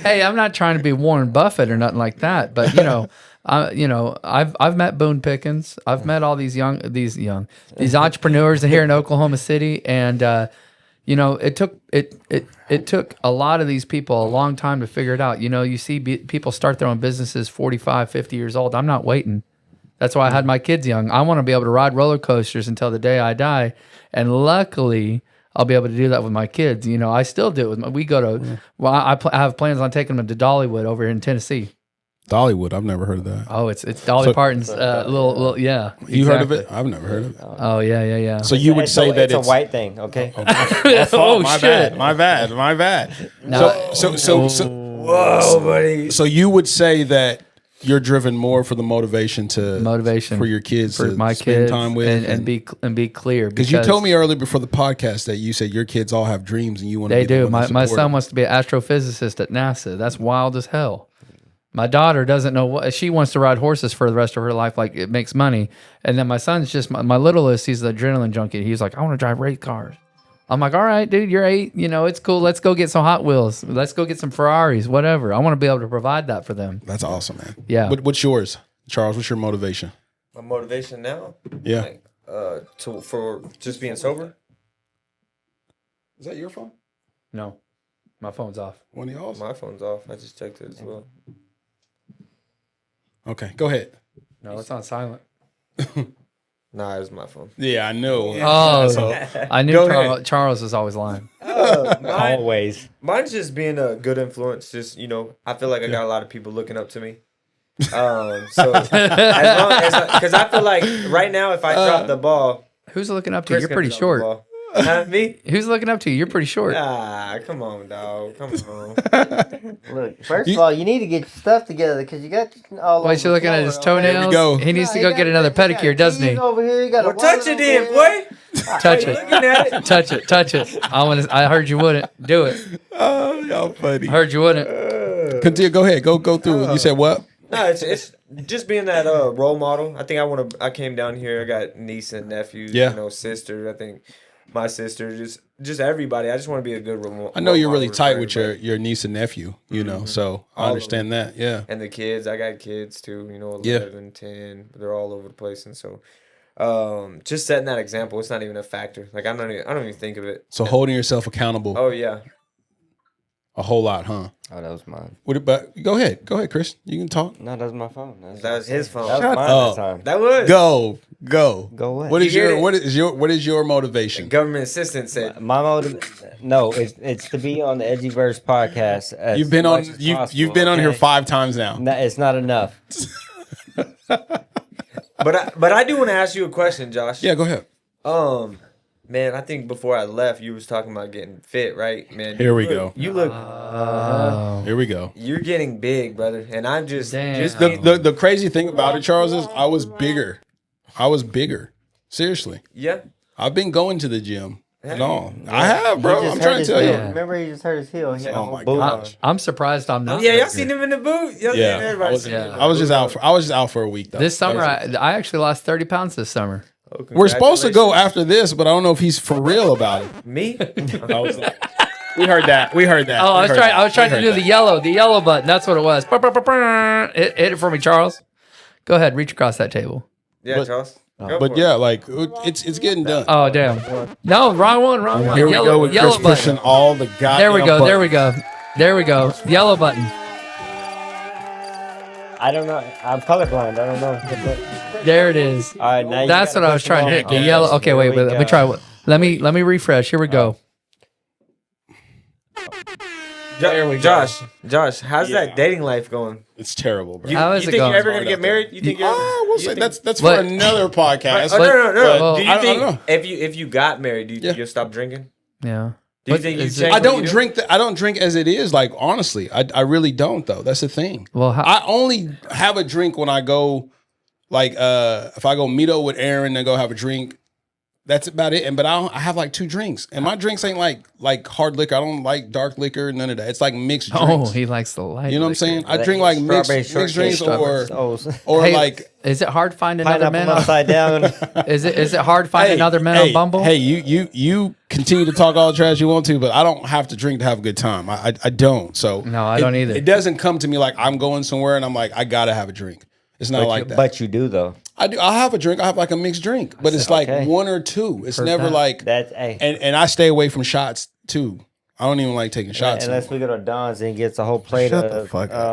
Hey, I'm not trying to be Warren Buffett or nothing like that. But I've met Boone Pickens. I've met all these entrepreneurs here in Oklahoma City, and it took a lot of these people a long time to figure it out. You know, you see people start their own businesses 45, 50 years old. I'm not waiting. That's why I had my kids young. I want to be able to ride roller coasters until the day I die. And luckily, I'll be able to do that with my kids. You know, I still do it. We go to, I have plans on taking them to Dollywood over in Tennessee. Dollywood? I've never heard of that. Oh, it's Dolly Parton's little, yeah. You heard of it? I've never heard of it. Oh, yeah. So you would say that it's a white thing, okay? My bad. No. So, whoa, buddy. So you would say that you're driven more for the motivation for your kids for to my spend kids time with and be clear. Because you told me earlier before the podcast that you said your kids all have dreams and you want to. They do. My son wants to be an astrophysicist at NASA. That's wild as hell. My daughter doesn't know what she wants to ride horses for the rest of her life. Like it makes money. And then my son's just my littlest. He's an adrenaline junkie. He's like, I want to drive race cars. I'm like, all right, dude, you're 8. You know, it's cool. Let's go get some Hot Wheels. Let's go get some Ferraris, whatever. I want to be able to provide that for them. That's awesome, man. Yeah. What's yours, Charles? What's your motivation? My motivation now? Yeah. Like, for just being sober? Is that your phone? No, my phone's off. One of y'all's? My phone's off. I just checked it as well. Okay, go ahead. No, it's on silent. Nah, it was my phone. Yeah, I know. Oh, I knew Charles was always lying. Always. Mine's just being a good influence. Just, I feel like I got a lot of people looking up to me. So as long as, because I feel like right now, if I drop the ball, who's looking up to you? You're pretty short. Me? Who's looking up to you? You're pretty short. Ah, come on, dog. Come on. Look, first of all, you need to get your stuff together because you got all. Why is he looking at his toenails? There we go. He needs to go get another pedicure, doesn't he? Over here, you got Well, touch it then, boy. Touch it. Looking at it. Touch it. I heard you wouldn't do it. Oh, y'all funny. I heard you wouldn't. Continue. Go ahead. Go through it. You said what? No, it's just being that role model. I think I came down here. I got niece and nephews. Yeah. Sister. I think my sister. Just everybody. I just want to be a good role model. I know you're really tight with your niece and nephew. You know, so I understand that. Yeah. And the kids. I got kids too. 11, 10. They're all over the place, and so. Just setting that example, it's not even a factor. Like I don't even think of it. So holding yourself accountable. Oh yeah. A whole lot, huh? Oh, that was mine. What about? Go ahead, Chris. You can talk. No, that was my phone. That was his phone. That was Shut mine up. that time. That was. Go. Go away. What is your motivation? Government assistant said. My motive? No, it's to be on the Edgyverse podcast. You've been on here 5 times now. No, it's not enough. But I do want to ask you a question, Josh. Yeah, go ahead. Man, I think before I left, you was talking about getting fit, right? Man, Here we go. You look. Here we go. You're getting big, brother, and I'm just. Damn. The crazy thing about it, Charles, is I was bigger. Seriously. Yeah. I've been going to the gym and all. I have, bro. I'm trying to tell you. Remember, he just hurt his heel. Oh my gosh. I'm surprised I'm not. Yeah, y'all bigger. seen him in the boot. Yeah. I was just out for a week though. This summer, I actually lost 30 pounds this summer. Oh, We're supposed to go after this, but I don't know if he's for real about it. Me? We heard that. Oh, I was trying to do the yellow button. That's what it was. Hit it for me, Charles. Go ahead, reach across that table. Yeah, Charles. But yeah, like it's getting done. Oh damn! No, wrong one. Here we go with Chris pushing all the goddamn. There we go. buttons. There we go. Yellow button. I don't know. I'm colorblind. I don't know. There it is. All right, now That's what I was trying to hit. The yellow. Okay, wait. Let me try. Let me refresh. Here we go. There we go. Josh, how's that dating life going? It's terrible, bro. How is you it think going? you're ever gonna get married? You think you're? We'll say that's for But- another podcast. No. Do you I don't think know. if you got married, do you think you'll stop drinking? Yeah. Do you think you is change? it- I don't drink. I don't drink as it is. Like honestly, I really don't though. That's the thing. Well, I only have a drink when I go, like if I go meet up with Aaron and go have a drink. That's about it. But I have like 2 drinks, and my drinks ain't like hard liquor. I don't like dark liquor, none of that. It's like mixed drinks. he likes the light. You know what I'm saying? I drink like mixed drinks or Hey, like. Is it hard finding other men? upside down. Is it hard finding other men on Bumble? Hey, you continue to talk all the trash you want to, but I don't have to drink to have a good time. I don't. So No, I don't either. It doesn't come to me like I'm going somewhere and I'm like I gotta have a drink. It's not like that. But you do though. I do. I'll have a drink. I have like a mixed drink, but it's like Okay. 1 or 2. It's never like. That's hey. And I stay away from shots too. I don't even like taking shots. Unless we go to Don's and gets a whole plate of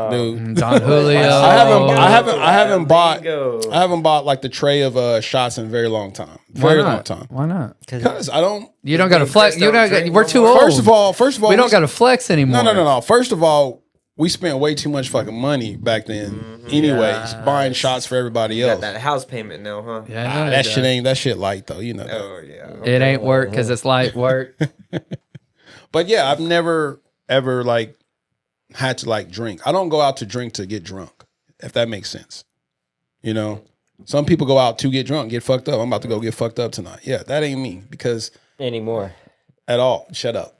Dude. Don Julio. I haven't bought Bingo. like the tray of shots in a very long time. Why Very not? long time. Why not? Because I don't. You don't got to flex. Chris don't drink We're no too more. old. First of all, we don't got to flex anymore. No. First of all, we spent way too much fucking money back then. Anyways, buying shots for everybody You got else. that house payment now, huh? Yeah, I know That shit light though. You know. That. Oh yeah. It ain't work because it's light work. But yeah, I've never ever like had to like drink. I don't go out to drink to get drunk. if that makes sense. You know, some people go out to get drunk, get fucked up. I'm about to go get fucked up tonight. Yeah, that ain't me because anymore. At all. Shut up.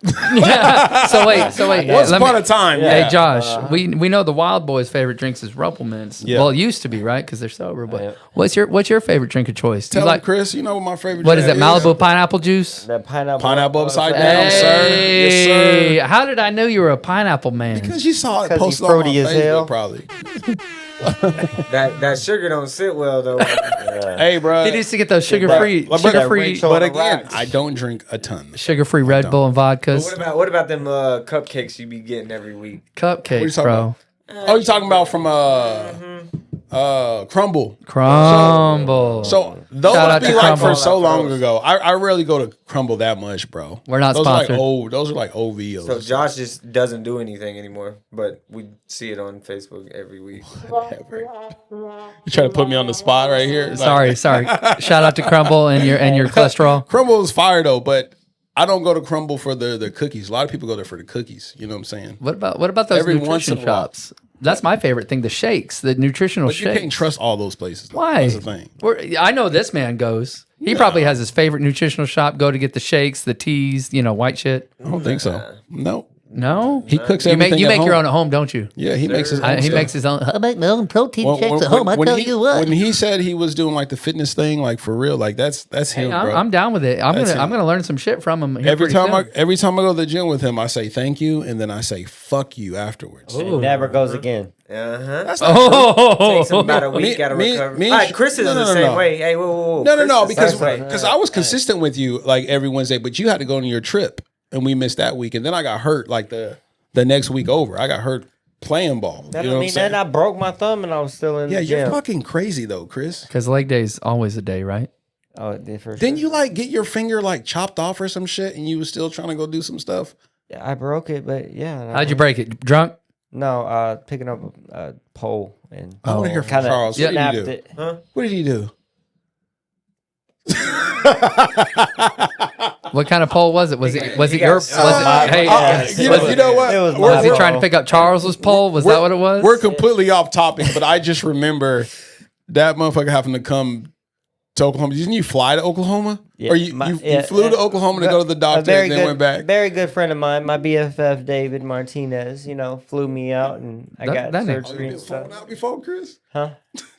So wait. Once upon a time. Yeah. Hey, Josh, we know the Wild Boys' favorite drinks is Rumpleman's. Yeah. Well, it used to be, right? Because they're sober. But what's your favorite drink of choice? Tell him, Chris. You know what my favorite what drink is it? Malibu pineapple juice? That pineapple upside down, sir. Yes, sir. How did I know you were a pineapple man? Because you saw it posted on my Facebook, probably. that sugar don't sit well though. Hey, bro. He needs to get those sugar-free. But again, I don't drink a ton. Sugar-free Red Bull and vodkas. What about them cupcakes you be getting every week? Cupcakes, bro. Oh, you're talking about from Crumble. So those must be like for so long ago. I rarely go to Crumble that much, bro. We're not sponsored. Those are like OVOs. So Josh just doesn't do anything anymore, but we see it on Facebook every week. You trying to put me on the spot right here? Sorry. Shout out to Crumble and your cholesterol. Crumble is fire though, but I don't go to Crumble for the cookies. A lot of people go there for the cookies. You know what I'm saying? What about those nutrition shops? That's my favorite thing. The shakes, the nutritional shakes. But you can't trust all those places. Why? That's the thing. I know this man goes. He probably has his favorite nutritional shop. Go to get the shakes, the teas, white shit. I don't think so. No, he cooks everything. You make your own at home, don't you? Yeah, he makes his own. He makes his own. I make my own protein shakes at home. I tell you what. When he said he was doing like the fitness thing, like for real, like that's him, bro. I'm down with it. I'm gonna learn some shit from him. Every time I go to the gym with him, I say thank you, and then I say fuck you afterwards. It never goes again. That's not true. Takes him about a week out of recovery. Chris is the same way. Hey, whoa. No, because I was consistent with you like every Wednesday, but you had to go on your trip, and we missed that week, and then I got hurt like the next week over. I got hurt playing ball. That don't mean that I broke my thumb and I was still in the gym. You're fucking crazy though, Chris. Because leg day is always a day, right? Oh, it did for sure. Didn't you like get your finger like chopped off or some shit, and you was still trying to go do some stuff? Yeah, I broke it, but yeah. How'd you break it? Drunk? No, picking up a pole and I want to hear from Charles. What did he do? Huh? What did he do? What kind of pole was it? Was it your? Was it? You know what? Was he trying to pick up Charles's pole? Was that what it was? We're completely off topic, but I just remember that motherfucker having to come to Oklahoma. Didn't you fly to Oklahoma? Yeah, or you flew to Oklahoma to go to the doctor and then went back? Very good friend of mine, my BFF David Martinez, flew me out and I got surgery and stuff. Out before, Chris? Huh?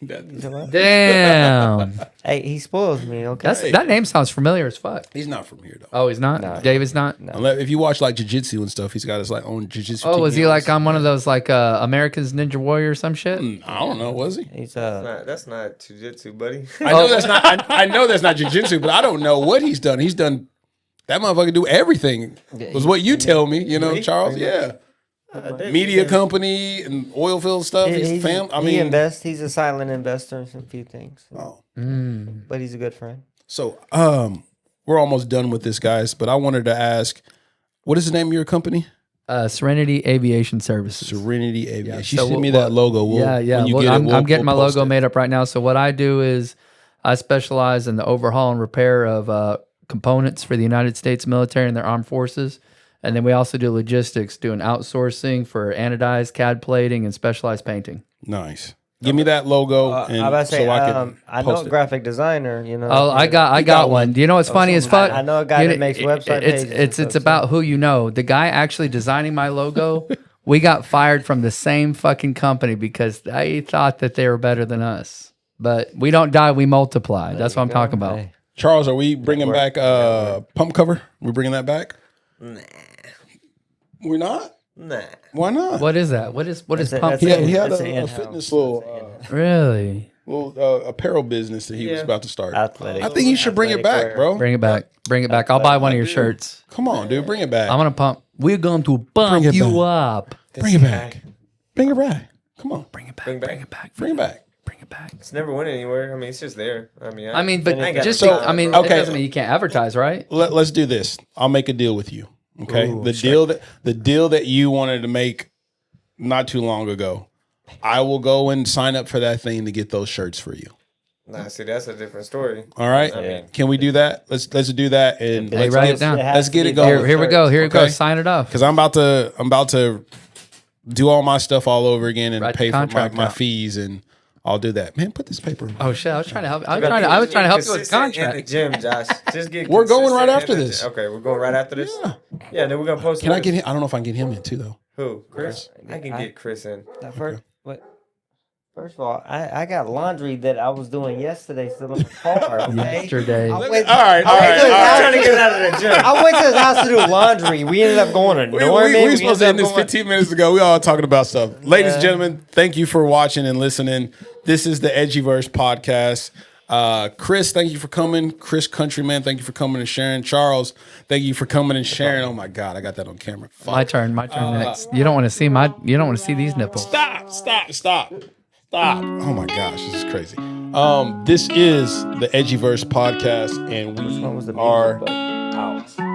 Damn. Hey, he spoils me, okay? That name sounds familiar as fuck. He's not from here, though. Oh, he's not? No. David's not? No. If you watch like jiu-jitsu and stuff, he's got his like own jiu-jitsu Oh, team. was he like on one of those like Americans Ninja Warrior or some shit? I don't know, was he? He's That's not jiu-jitsu, buddy. I know that's not I know that's not jiu-jitsu, but I don't know what he's done. He's done that motherfucker do everything. Was what you tell me, Charles? Yeah. Media company and oil field stuff. He's he invests. He's a silent investor in some few things. Oh. But he's a good friend. So we're almost done with this, guys, but I wanted to ask, what is the name of your company? Serenity Aviation Services. Serenity Aviation. Yeah, you send me that logo. I'm getting my logo made up right now. So what I do is I specialize in the overhaul and repair of components for the United States military and their armed forces. And then we also do logistics, doing outsourcing for anodized CAD plating and specialized painting. Nice. Give me that logo, I know a graphic designer. Oh, I got one. Do you know what's funny as fuck? I know a guy that makes website pages. It's about who you know. The guy actually designing my logo, we got fired from the same fucking company because they thought that they were better than us. But we don't die, we multiply. That's what I'm talking about. Hey. Charles, are we bringing back pump cover? We bringing that back? Nah. We're not? Nah. Why not? What is that? What is pump? He had a fitness little apparel business that he was about to start. Athletic. I think you should bring it back, bro. Bring it back. Bring it back. I'll buy one of your shirts. Come on, dude. Bring it back. I'm gonna pump. We're going to pump you up. Bring it back. Bring it back. Come on. Bring it back. Bring it back. Bring it back. Bring it back. Bring it back. It's never went anywhere. I mean, it's just there. But it okay. doesn't mean you can't advertise, right? Let's do this. I'll make a deal with you. Okay. Ooh, the deal that you wanted to make not too long ago. I will go and sign up for that thing to get those shirts for you. Nah, see, that's a different story. All right. I mean, can we do that? Let's do that and write it down. Let's get it going. Here we go. Here we go. Sign it off. Because I'm about to do all my stuff all over again and Write the pay for contract my out. fees, and I'll do that. Man, put this paper away. Oh shit! I was trying to help. I was trying to help you with the contract. In the gym, Josh. Just get. We're going right consistent after in the this. gym. Okay, we're going right after this. Yeah. Then we're gonna post. Can I get him? I don't know if I can get him in too though. Who? Chris? I can get Chris in. First of all, I got laundry that I was doing yesterday still in the car. Okay? Yesterday. All right. I'm trying to get out of the gym. I went to his house to do laundry. We ended up going to Norman. We were supposed to end ended this up going- 15 minutes ago. We all talking about stuff. Ladies and gentlemen, thank you for watching and listening. This is the Edgyverse podcast. Chris, thank you for coming. Chris Countryman, thank you for coming and sharing. Charles, thank you for coming and sharing. Oh my God, I got that on camera. Fuck. My turn next. You don't want to see these nipples. Stop. Oh my gosh, this is crazy. This is the Edgyverse podcast, and we are out.